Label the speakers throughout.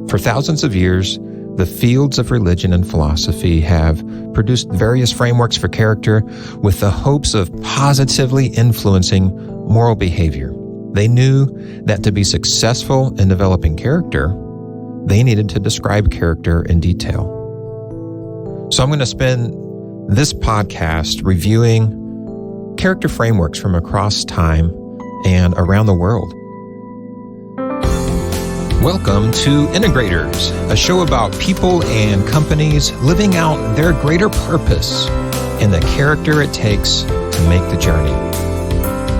Speaker 1: For thousands of years, the fields of religion and philosophy have produced various frameworks for character with the hopes of positively influencing moral behavior. They knew that to be successful in developing character, they needed to describe character in detail. So I'm going to spend this podcast reviewing character frameworks from across time and around the world. Welcome to Integrators, a show about people and companies living out their greater purpose and the character it takes to make the journey.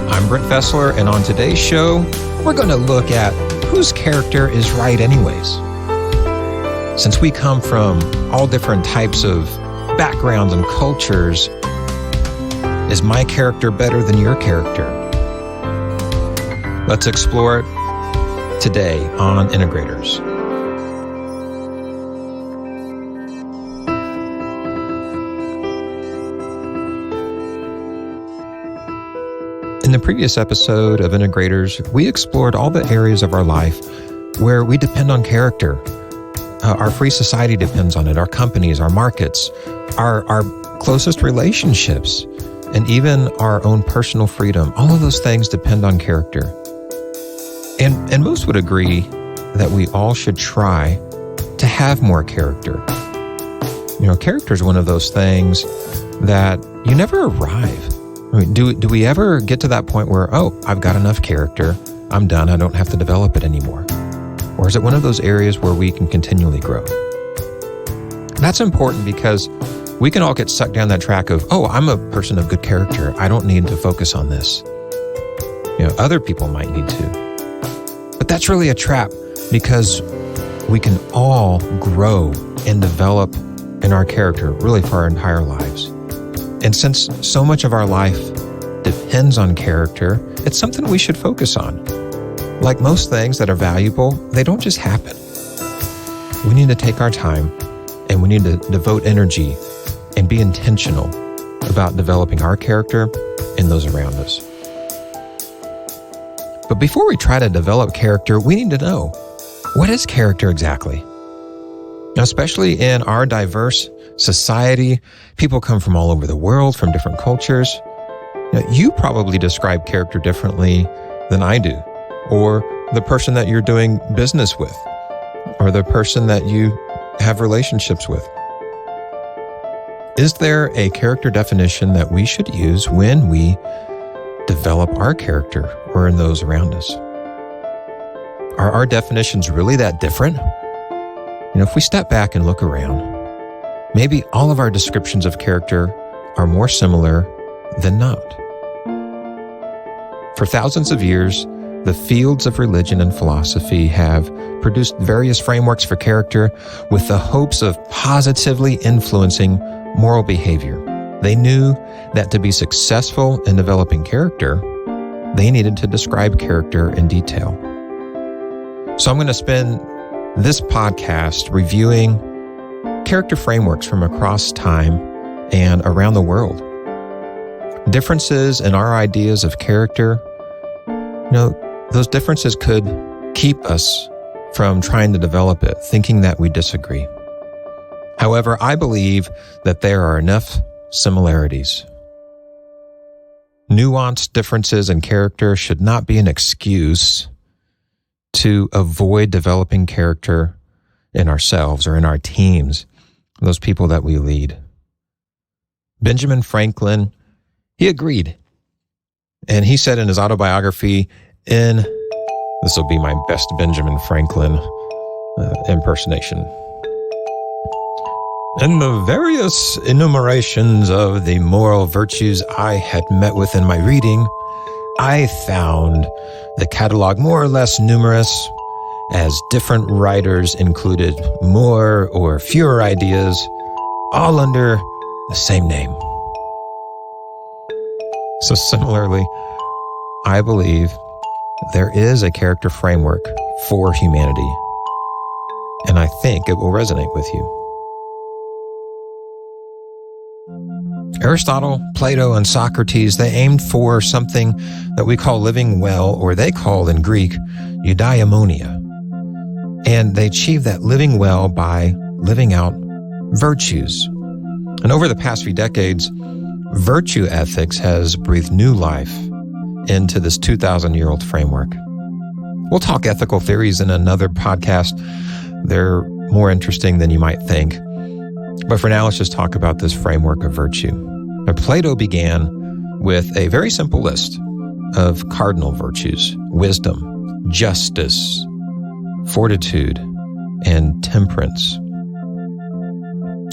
Speaker 1: I'm Brent Fessler, and on today's show, we're going to look at whose character is right anyways. Since we come from all different types of backgrounds and cultures, is my character better than your character? Let's explore it today on Integrators. In the previous episode of Integrators, we explored all the areas of our life where we depend on character. Our free society depends on it, our companies, our markets, our closest relationships, and even our own personal freedom. All of those things depend on character. And most would agree that we all should try to have more character. You know, character is one of those things that you never arrive. I mean, do we ever get to that point where, I've got enough character, I'm done, I don't have to develop it anymore? Or is it one of those areas where we can continually grow? That's important because we can all get sucked down that track of, I'm a person of good character, I don't need to focus on this. You know, other people might need to. But that's really a trap because we can all grow and develop in our character really for our entire lives. And since so much of our life depends on character, it's something we should focus on. Like most things that are valuable, they don't just happen. We need to take our time and we need to devote energy and be intentional about developing our character and those around us. But before we try to develop character, we need to know, what is character exactly? Now, especially in our diverse society, people come from all over the world, from different cultures. Now, you probably describe character differently than I do, or the person that you're doing business with, or the person that you have relationships with. Is there a character definition that we should use when we develop our character or in those around us? Are our definitions really that different? You know, if we step back and look around, maybe all of our descriptions of character are more similar than not. For thousands of years, the fields of religion and philosophy have produced various frameworks for character with the hopes of positively influencing moral behavior. They knew that to be successful in developing character, they needed to describe character in detail. So I'm going to spend this podcast reviewing character frameworks from across time and around the world. Differences in our ideas of character, those differences could keep us from trying to develop it, thinking that we disagree. However, I believe that there are enough similarities. Nuanced differences in character should not be an excuse to avoid developing character in ourselves or in our teams, those people that we lead. Benjamin Franklin, he agreed. And he said in his autobiography, this will be my best Benjamin Franklin impersonation. In the various enumerations of the moral virtues I had met with in my reading, I found the catalog more or less numerous, as different writers included more or fewer ideas, all under the same name. So similarly, I believe there is a character framework for humanity, and I think it will resonate with you. Aristotle, Plato, and Socrates, they aimed for something that we call living well, or they called in Greek, eudaimonia. And they achieve that living well by living out virtues. And over the past few decades, virtue ethics has breathed new life into this 2,000-year-old framework. We'll talk ethical theories in another podcast. They're more interesting than you might think. But for now, let's just talk about this framework of virtue. Now, Plato began with a very simple list of cardinal virtues: wisdom, justice, fortitude, and temperance.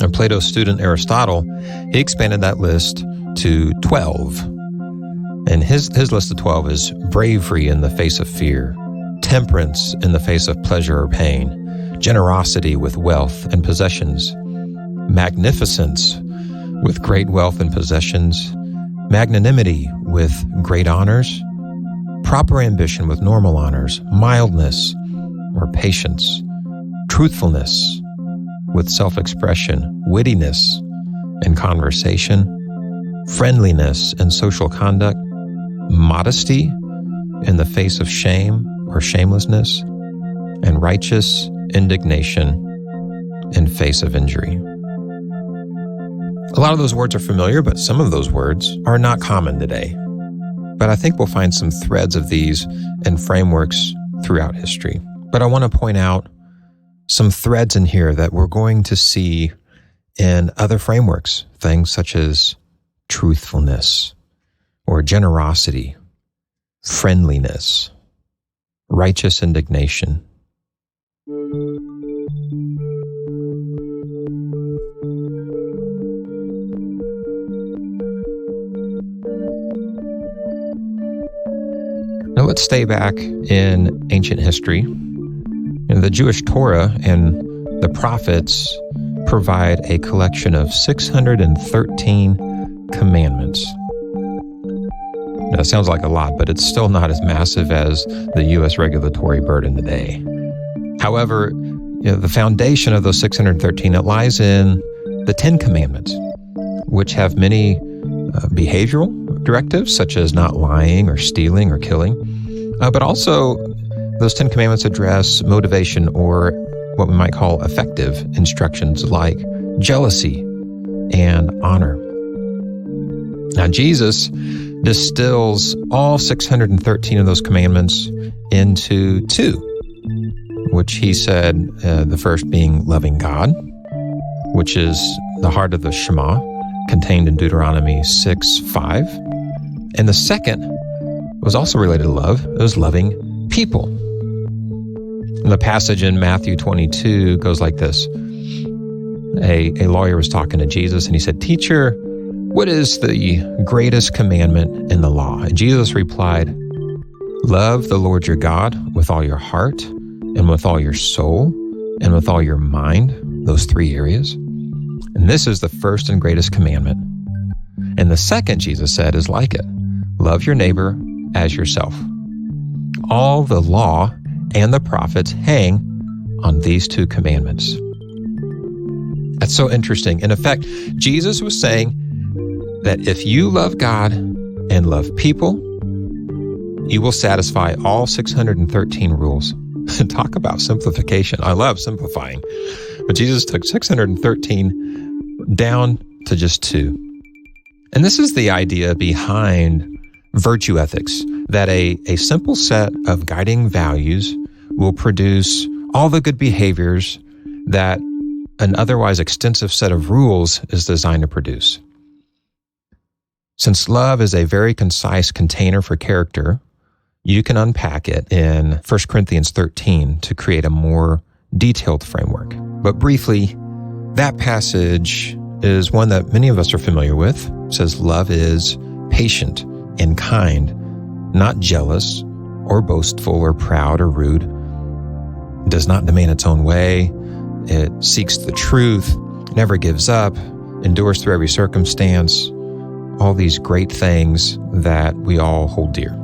Speaker 1: And Plato's student Aristotle, he expanded that list to 12. And his list of 12 is bravery in the face of fear, temperance in the face of pleasure or pain, generosity with wealth and possessions, magnificence with great wealth and possessions, magnanimity with great honors, proper ambition with normal honors, mildness or patience, truthfulness with self-expression, wittiness and conversation, friendliness and social conduct, modesty in the face of shame or shamelessness, and righteous indignation in face of injury. A lot of those words are familiar, but some of those words are not common today. But I think we'll find some threads of these in frameworks throughout history. But I want to point out some threads in here that we're going to see in other frameworks, things such as truthfulness or generosity, friendliness, righteous indignation. Now let's stay back in ancient history. The Jewish Torah and the prophets provide a collection of 613 commandments. Now, it sounds like a lot, but it's still not as massive as the U.S. regulatory burden today. However, the foundation of those 613, it lies in the 10 Commandments, which have many behavioral directives, such as not lying or stealing or killing. But also, those 10 Commandments address motivation, or what we might call affective instructions like jealousy and honor. Now, Jesus distills all 613 of those commandments into 2, which he said, the first being loving God, which is the heart of the Shema, contained in Deuteronomy 6:5. And the second was also related to love. It was loving people. And the passage in Matthew 22 goes like this. A lawyer was talking to Jesus, and he said, "Teacher, what is the greatest commandment in the law?" And Jesus replied, "Love the Lord your God with all your heart and with all your soul and with all your mind," those 3 areas. "And this is the first and greatest commandment. And the second," Jesus said, "is like it. Love your neighbor as yourself. All the law and the prophets hang on these 2 commandments." That's so interesting. In effect, Jesus was saying that if you love God and love people, you will satisfy all 613 rules. Talk about simplification. I love simplifying. But Jesus took 613 down to just 2. And this is the idea behind virtue ethics, that a simple set of guiding values will produce all the good behaviors that an otherwise extensive set of rules is designed to produce. Since love is a very concise container for character, you can unpack it in 1 Corinthians 13 to create a more detailed framework. But briefly, that passage is one that many of us are familiar with. It says love is patient and kind, not jealous or boastful or proud or rude. It does not demand its own way. It seeks the truth, never gives up, endures through every circumstance. All these great things that we all hold dear.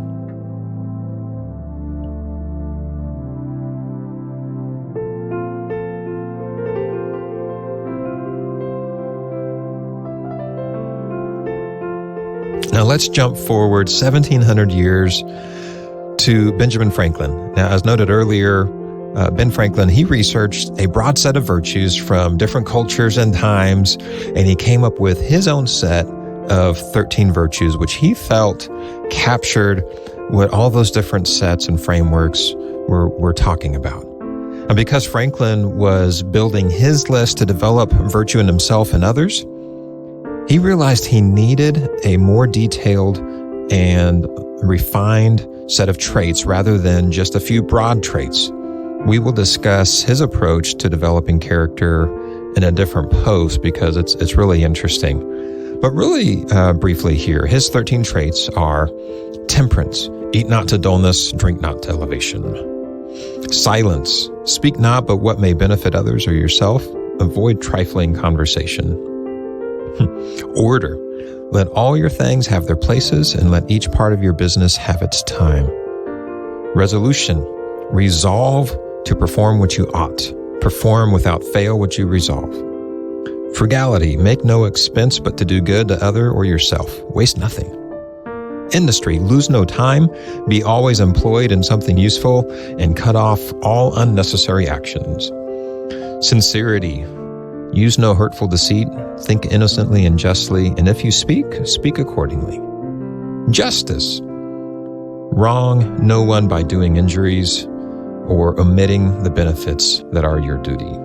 Speaker 1: Now let's jump forward 1,700 years to Benjamin Franklin. Now, as noted earlier, Ben Franklin, he researched a broad set of virtues from different cultures and times, and he came up with his own set of 13 virtues, which he felt captured what all those different sets and frameworks were talking about. And because Franklin was building his list to develop virtue in himself and others, he realized he needed a more detailed and refined set of traits rather than just a few broad traits. We will discuss his approach to developing character in a different post because it's really interesting. But really briefly here, his 13 traits are temperance, eat not to dullness, drink not to elevation. Silence, speak not but what may benefit others or yourself, avoid trifling conversation. Order, let all your things have their places and let each part of your business have its time. Resolution, resolve to perform what you ought. Perform without fail what you resolve. Frugality, make no expense but to do good to other or yourself. Waste nothing. Industry, lose no time, be always employed in something useful, and cut off all unnecessary actions. Sincerity, use no hurtful deceit, think innocently and justly, and if you speak, speak accordingly. Justice, wrong no one by doing injuries or omitting the benefits that are your duty.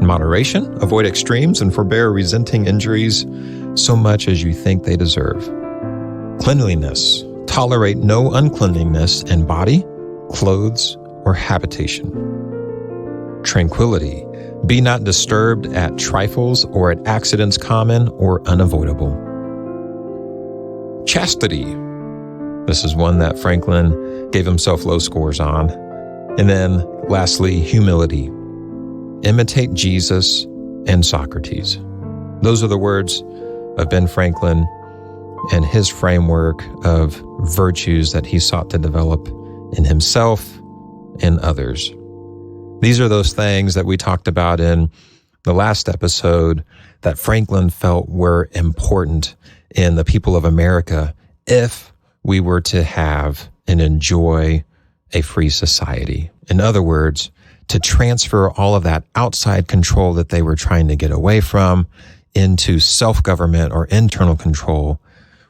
Speaker 1: Moderation, avoid extremes and forbear resenting injuries so much as you think they deserve. Cleanliness, tolerate no uncleanliness in body, clothes, or habitation. Tranquility, be not disturbed at trifles or at accidents common or unavoidable. Chastity, this is one that Franklin gave himself low scores on. And then lastly, humility. Imitate Jesus and Socrates. Those are the words of Ben Franklin and his framework of virtues that he sought to develop in himself and others. These are those things that we talked about in the last episode that Franklin felt were important in the people of America if we were to have and enjoy a free society. In other words, to transfer all of that outside control that they were trying to get away from into self-government or internal control,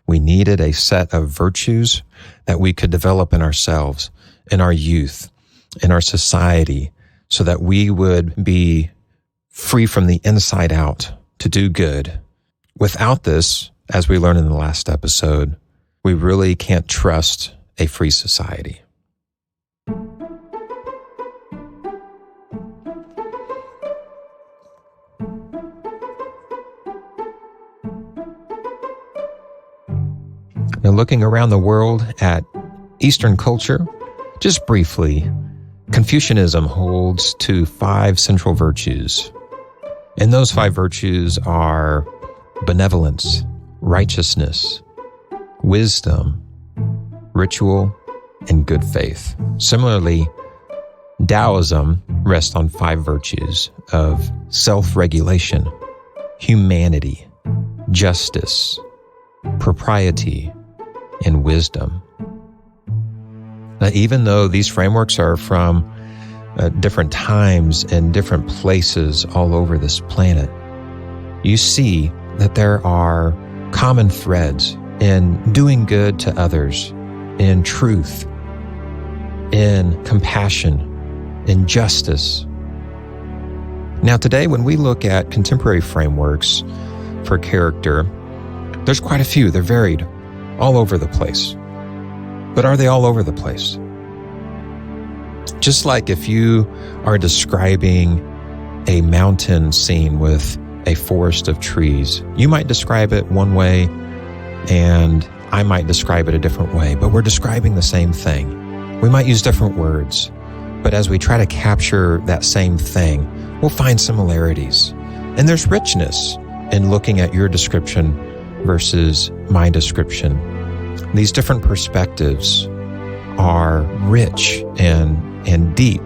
Speaker 1: we needed a set of virtues that we could develop in ourselves, in our youth, in our society, so that we would be free from the inside out to do good. Without this, as we learned in the last episode, we really can't trust a free society. Now, looking around the world at Eastern culture, just briefly, Confucianism holds to 5 central virtues. And those 5 virtues are benevolence, righteousness, wisdom, ritual, and good faith. Similarly, Taoism rests on 5 virtues of self-regulation, humanity, justice, propriety, and wisdom. Now, even though these frameworks are from different times and different places all over this planet, you see that there are common threads in doing good to others, in truth, in compassion, in justice. Now, today, when we look at contemporary frameworks for character, there's quite a few. They're varied all over the place. But are they all over the place? Just like if you are describing a mountain scene with a forest of trees, you might describe it one way and I might describe it a different way, but we're describing the same thing. We might use different words, but as we try to capture that same thing, we'll find similarities. And there's richness in looking at your description versus my description. These different perspectives are rich and deep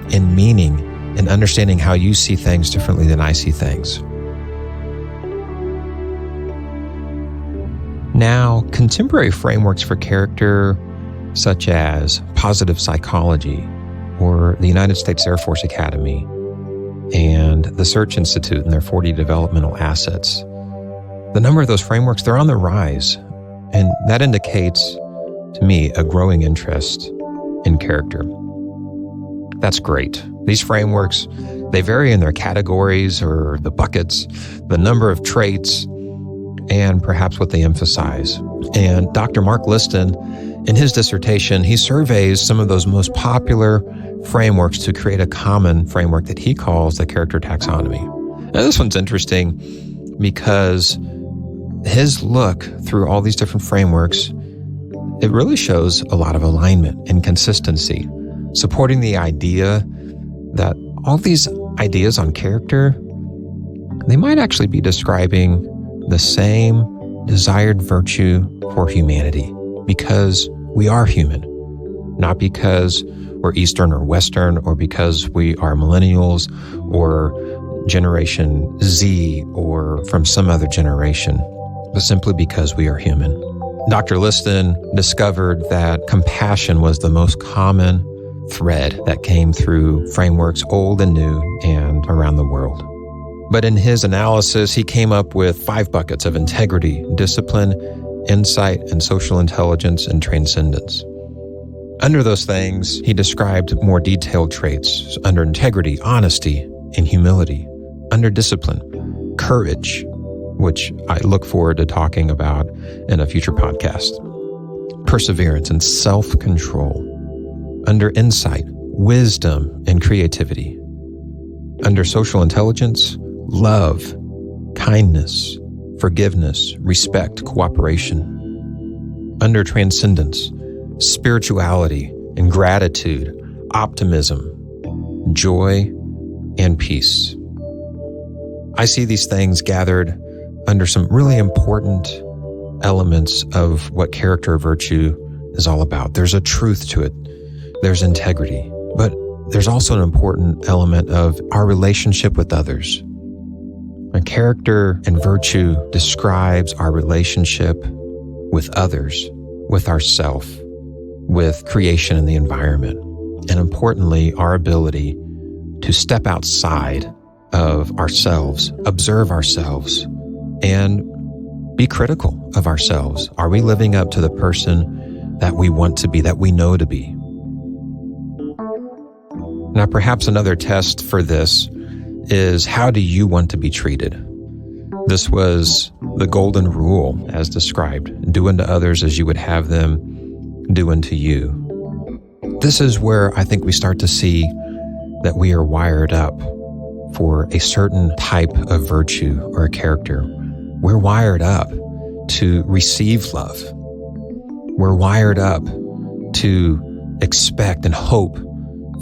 Speaker 1: in meaning and understanding how you see things differently than I see things. Now, contemporary frameworks for character, such as positive psychology or the United States Air Force Academy and the Search Institute and their 40 developmental assets. The number of those frameworks, they're on the rise. And that indicates, to me, a growing interest in character. That's great. These frameworks, they vary in their categories or the buckets, the number of traits, and perhaps what they emphasize. And Dr. Mark Liston, in his dissertation, he surveys some of those most popular frameworks to create a common framework that he calls the character taxonomy. Now, this one's interesting because his look through all these different frameworks, it really shows a lot of alignment and consistency, supporting the idea that all these ideas on character, they might actually be describing the same desired virtue for humanity, because we are human, not because we're Eastern or Western, or because we are millennials or Generation Z or from some other generation, but simply because we are human. Dr. Liston discovered that compassion was the most common thread that came through frameworks old and new and around the world. But in his analysis, he came up with 5 buckets of integrity, discipline, insight, and social intelligence and transcendence. Under those things, he described more detailed traits. Under integrity, honesty, and humility. Under discipline, courage, which I look forward to talking about in a future podcast. Perseverance and self-control. Under insight, wisdom and creativity. Under social intelligence, love, kindness, forgiveness, respect, cooperation. Under transcendence, spirituality and gratitude, optimism, joy, and peace. I see these things gathered under some really important elements of what character virtue is all about. There's a truth to it. There's integrity, but there's also an important element of our relationship with others. And character and virtue describes our relationship with others, with ourself, with creation and the environment, and importantly, our ability to step outside of ourselves, observe ourselves, and be critical of ourselves. Are we living up to the person that we want to be, that we know to be? Now, perhaps another test for this is, how do you want to be treated? This was the golden rule as described. Do unto others as you would have them do unto you. This is where I think we start to see that we are wired up for a certain type of virtue or a character. We're wired up to receive love. We're wired up to expect and hope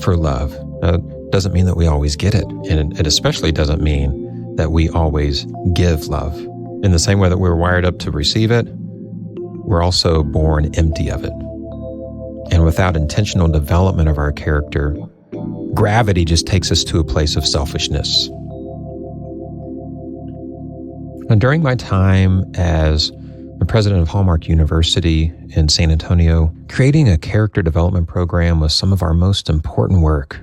Speaker 1: for love. Now, it doesn't mean that we always get it, and it especially doesn't mean that we always give love. In the same way that we're wired up to receive it, we're also born empty of it. And without intentional development of our character, gravity just takes us to a place of selfishness. And during my time as the president of Hallmark University in San Antonio, creating a character development program was some of our most important work.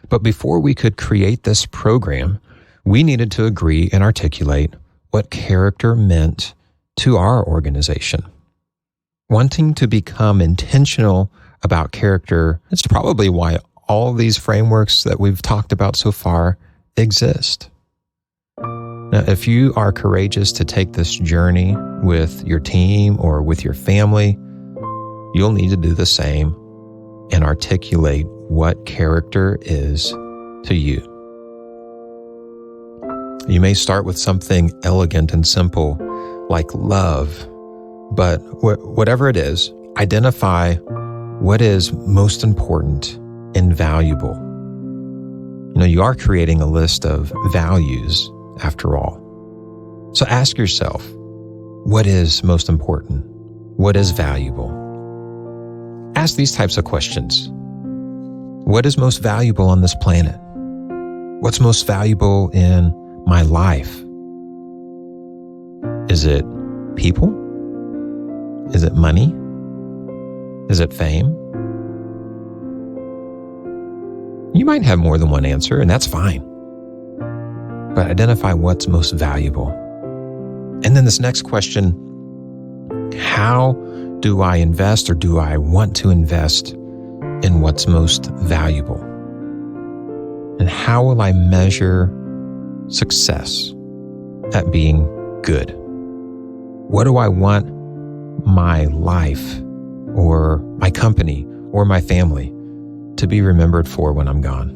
Speaker 1: But before we could create this program, we needed to agree and articulate what character meant to our organization. Wanting to become intentional about character, it's probably why all these frameworks that we've talked about so far exist. Now, if you are courageous to take this journey with your team or with your family, you'll need to do the same and articulate what character is to you. You may start with something elegant and simple like love, but whatever it is, identify what is most important and valuable. You know, you are creating a list of values after all. So ask yourself, what is most important? What is valuable? Ask these types of questions. What is most valuable on this planet? What's most valuable in my life? Is it people? Is it money? Is it fame? You might have more than one answer, and that's fine. But identify what's most valuable. And then this next question, how do I invest or do I want to invest in what's most valuable? And how will I measure success at being good? What do I want my life or my company or my family to be remembered for when I'm gone?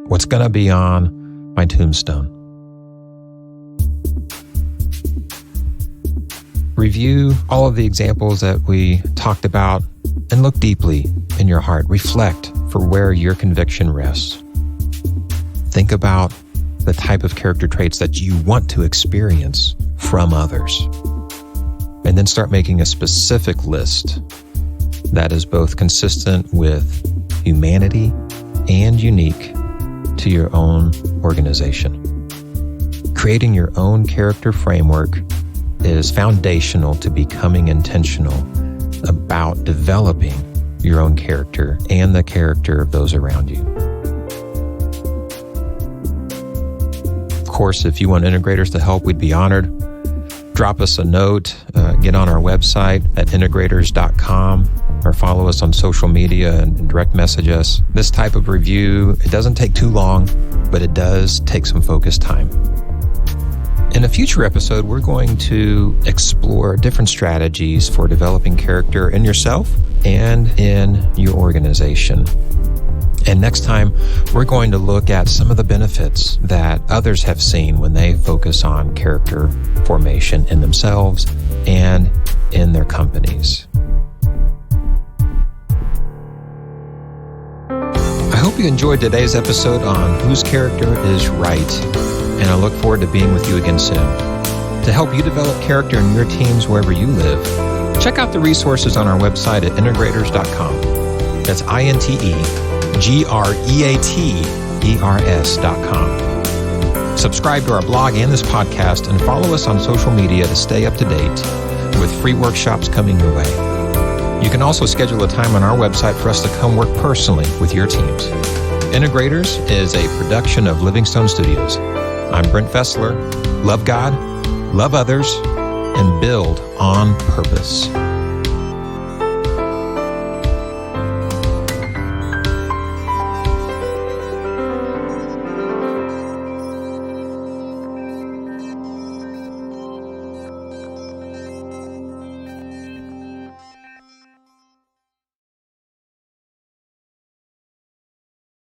Speaker 1: What's going to be on my tombstone? Review all of the examples that we talked about and look deeply in your heart. Reflect for where your conviction rests. Think about the type of character traits that you want to experience from others. And then start making a specific list that is both consistent with humanity and unique to your own organization. Creating your own character framework is foundational to becoming intentional about developing your own character and the character of those around you. Of course, if you want integrators to help, we'd be honored. Drop us a note, get on our website at integrators.com, or follow us on social media and direct message us. This type of review, it doesn't take too long, but it does take some focused time. In a future episode, we're going to explore different strategies for developing character in yourself and in your organization. And next time, we're going to look at some of the benefits that others have seen when they focus on character formation in themselves and in their companies. I hope you enjoyed today's episode on Whose Character is Right, and I look forward to being with you again soon. To help you develop character in your teams wherever you live, check out the resources on our website at integrators.com. That's INTEGREATERS.com. Subscribe to our blog and this podcast, and follow us on social media to stay up to date with free workshops coming your way. You can also schedule a time on our website for us to come work personally with your teams. Integrators is a production of Livingstone Studios. I'm Brent Fessler. Love God, love others, and build on purpose.